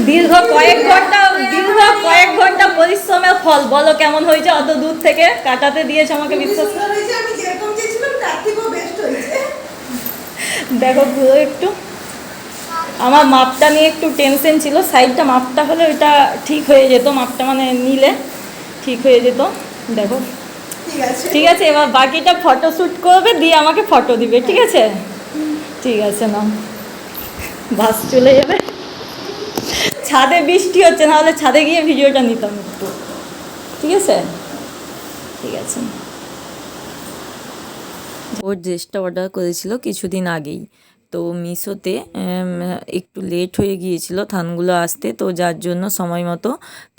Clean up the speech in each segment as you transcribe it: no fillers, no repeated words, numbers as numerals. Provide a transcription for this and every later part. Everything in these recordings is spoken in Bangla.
দীর্ঘ কয়েক ঘন্টা পরিশ্রমের ফল। বলো কেমন হয়েছে? অত দূর থেকে কাটাতে দিয়েছে আমাকে, বিশ্বাস দেখো ঘুরো একটু। আমার মাপটা নিয়ে একটু টেনশন ছিল, সাইডটা মাপটা হলে ওইটা ঠিক হয়ে যেত, মাপটা মানে নিলে ঠিক হয়ে যেত। দেখো ঠিক আছে, এবার বাকিটা ফটোশ্যুট করবে, দিয়ে আমাকে ফটো দিবে, ঠিক আছে? ঠিক আছে, নাও। বাস চলে যাবে। ছাদে বৃষ্টি হচ্ছে, নাহলে ছাদে গিয়ে ভিডিওটা নিতাম একটু, ঠিক আছে? ঠিক আছে। ওর ড্রেসটা অর্ডার করেছিল কিছুদিন আগেই, তো মিশোতে একটু লেট হয়ে গিয়েছিল থানগুলো আসতে, তো যার জন্য সময় মতো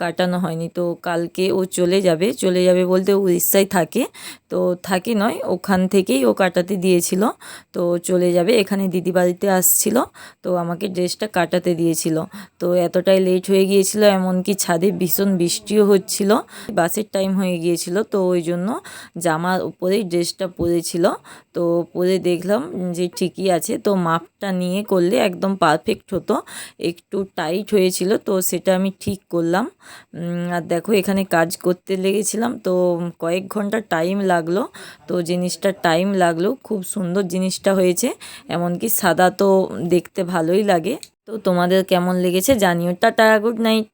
কাটানো হয়নি। তো কালকে ও চলে যাবে বলতে ও উড়িষ্যায় থাকে, তো থাকে নয়, ওখান থেকেই ও কাটাতে দিয়েছিল। তো চলে যাবে, এখানে দিদি বাড়িতে আসছিল, তো আমাকে ড্রেসটা কাটাতে দিয়েছিল। তো এতটাই লেট হয়ে গিয়েছিল, এমনকি ছাদে ভীষণ বৃষ্টিও হচ্ছিল, বাসের টাইম হয়ে গিয়েছিল, তো ওই জন্য জামার উপরেই ড্রেসটা পরেছিল। তো পরে দেখলাম যে ঠিকই আছে, তো মাপটা নিয়ে করলে একদম পারফেক্ট হতো, একটু টাইট হয়েছিল, তো সেটা আমি ঠিক করলাম। আর দেখো এখানে কাজ করতে লেগেছিলাম, তো কয়েক ঘন্টা টাইম লাগলো, তো জিনিসটা টাইম লাগলো, খুব সুন্দর জিনিসটা হয়েছে, এমনকি সাদা তো দেখতে ভালোই লাগে। তো তোমাদের কেমন লেগেছে জানিও। Tata, good night.